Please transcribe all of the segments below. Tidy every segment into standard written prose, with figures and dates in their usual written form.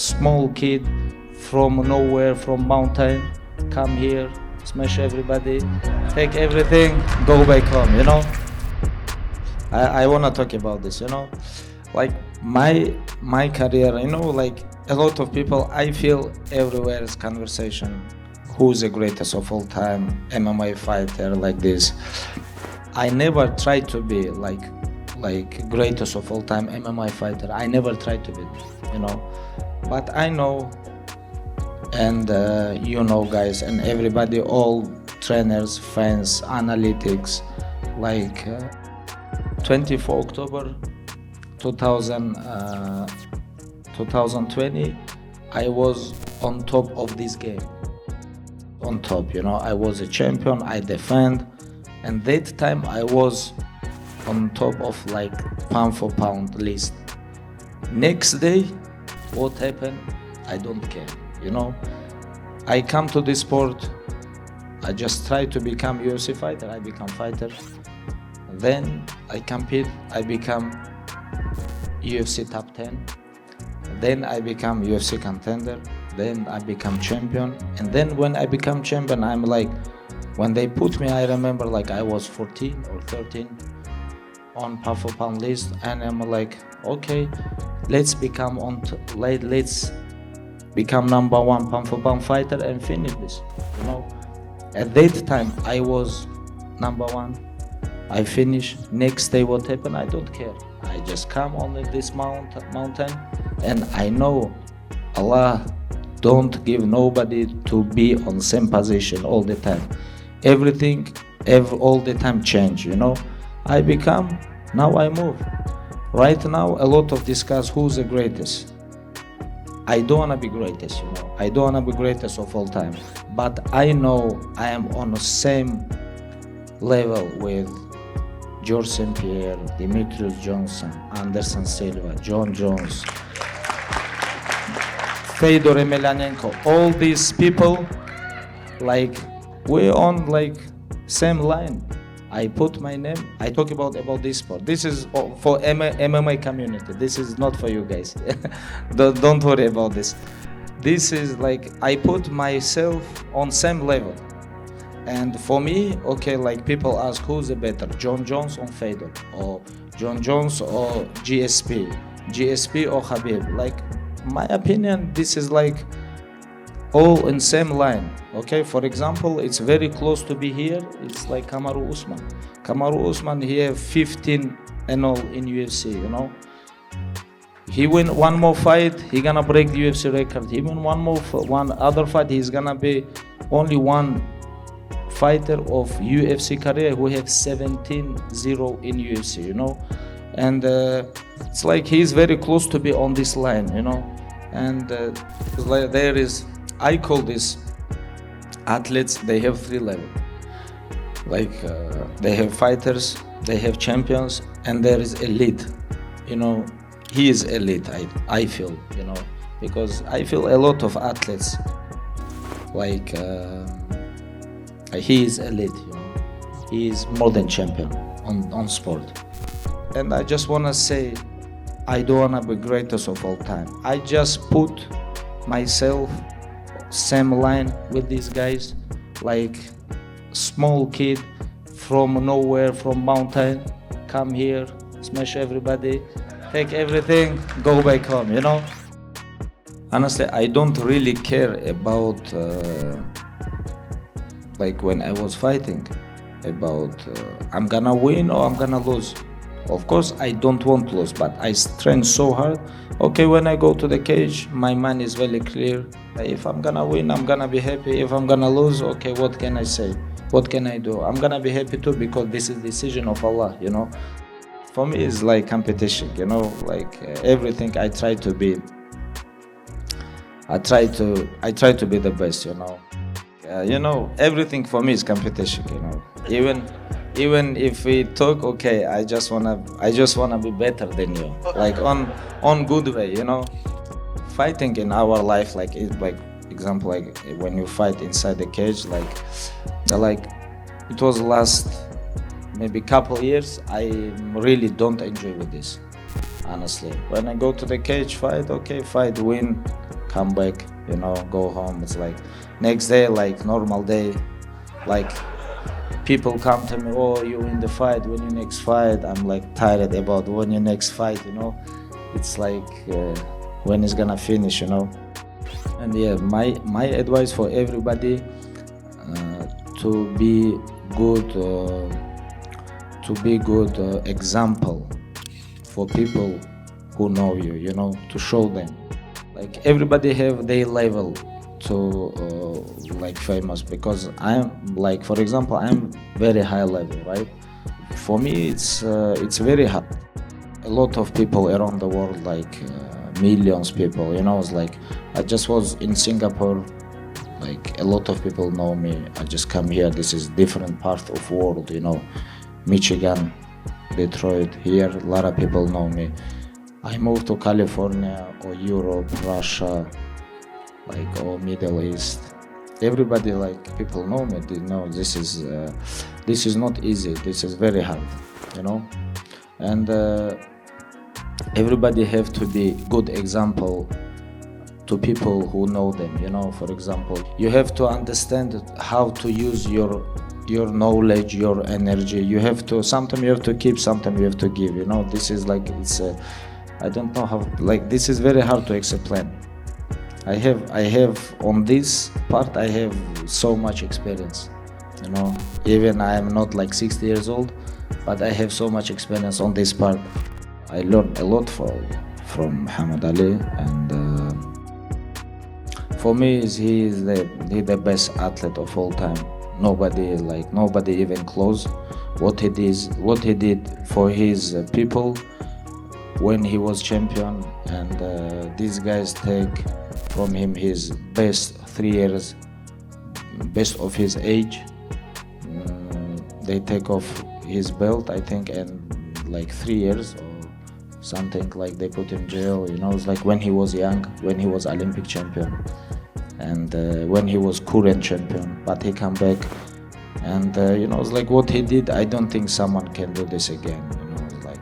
small kid from nowhere, from mountain, come here, smash everybody, take everything, go back home, you know. I want to talk about this, you know, like my career, you know, like a lot of people, I feel everywhere is conversation, who's the greatest of all time MMA fighter, like this. I never tried to be like greatest of all time MMA fighter. I never tried to be, you know, but I know, and you know, guys, and everybody, all trainers, fans, analytics, like 24 October 2020, I was on top of this game, on top, you know. I was a champion, I defend, and that time I was on top of like pound for pound list. Next day, what happened, I don't care, you know. I come to this sport, I just try to become UFC fighter, I become fighter. Then I compete, I become UFC top 10. Then I become UFC contender. Then I become champion. And then when I become champion, I'm like, when they put me, I remember like I was 14 or 13 on pound for pound list, and I'm like, okay, let's become let's become number one pound for pound fighter and finish this, you know. At that time, I was number one. I finish. Next day, what happened? I don't care. I just come on this mountain, and I know Allah don't give nobody to be on same position all the time. Everything, all the time change, you know. I become, now I move. Right now, a lot of discuss who's the greatest. I don't wanna be greatest, you know. I don't wanna be greatest of all time, but I know I am on the same level with George St. Pierre, Demetrius Johnson, Anderson Silva, John Jones, Fedor Emelianenko, all these people, like we're on like same line. I put my name, I talk about this sport. This is for MMA community. This is not for you guys. don't worry about this. This is like, I put myself on same level. And for me, okay, like people ask who's the better, John Jones or Fedor, or John Jones or GSP or Khabib. Like, my opinion, this is like all in same line. Okay, for example, it's very close to be here. It's like Kamaru Usman, he have 15 and all in UFC, you know. He win one more fight, he gonna break the UFC record. He win one other fight, he's gonna be only one fighter of UFC career who have 17-0 in UFC, you know. And it's like he's very close to be on this line, you know. And like there is, I call this athletes, they have three levels. Like they have fighters, they have champions, and there is elite, you know. He is elite, I feel, you know, because I feel a lot of athletes, like he is elite, you know. He is more than champion on sport. And I just want to say, I don't want to be greatest of all time. I just put myself same line with these guys, like small kid from nowhere, from mountain, come here, smash everybody, take everything, go back home, you know. Honestly, I don't really care about like when I was fighting, about I'm gonna win or I'm gonna lose. Of course, I don't want to lose, but I train so hard. Okay, when I go to the cage, my mind is very clear. If I'm gonna win, I'm gonna be happy. If I'm gonna lose, okay, what can I say? What can I do? I'm gonna be happy too, because this is the decision of Allah, you know. For me, it's like competition, you know, like everything I try to be. I try to be the best, you know. You know, everything for me is competition, you know. Even if we talk, okay, I just wanna be better than you, like on good way, you know. Fighting in our life, like example, like when you fight inside the cage, like it was last maybe couple years, I really don't enjoy with this. honestly. When I go to the cage, fight, okay, fight, win, come back, you know, go home. It's like next day, like normal day, like people come to me, oh, you win the fight, when your next fight? I'm like tired about when your next fight, you know. It's like when it's gonna finish, you know. And yeah, my advice for everybody, to be good example for people who know you, you know, to show them. Like everybody have their level to like famous, because I'm like, for example, I'm very high level, right? For me, it's very hard. A lot of people around the world, like millions people, you know. It's like I just was in Singapore, like a lot of people know me. I just come here, this is different part of world, you know, Michigan, Detroit. Here a lot of people know me. I moved to California or Europe, Russia, like, or Middle East. Everybody, like, people know me. They know this is not easy, this is very hard, you know. And everybody have to be good example to people who know them, you know. For example, you have to understand how to use your knowledge, your energy. You have to, sometimes you have to keep, sometimes you have to give, you know. This is like, it's I don't know how, like, this is very hard to explain. I have on this part, I have so much experience, you know. Even I am not like 60 years old, but I have so much experience on this part. I learned a lot from Muhammad Ali, and for me, he the best athlete of all time. Nobody even close. What he did for his people when he was champion, and these guys take from him his best 3 years, best of his age. They take off his belt, I think, and like 3 years or something, like they put him in jail, you know. It's like when he was young, when he was Olympic champion, and when he was current champion, but he come back, and you know, it's like what he did, I don't think someone can do this again, you know. It's like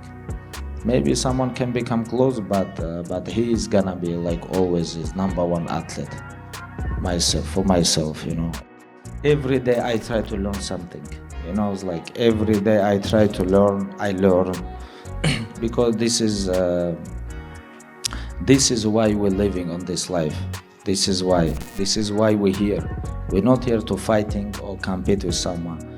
maybe someone can become close, but he is gonna be like always his number one athlete. For myself, you know, every day I try to learn something, you know. It's like every day I try to learn, I learn because this is why we're living on this life. This is why we're here. We're not here to fighting or compete with someone.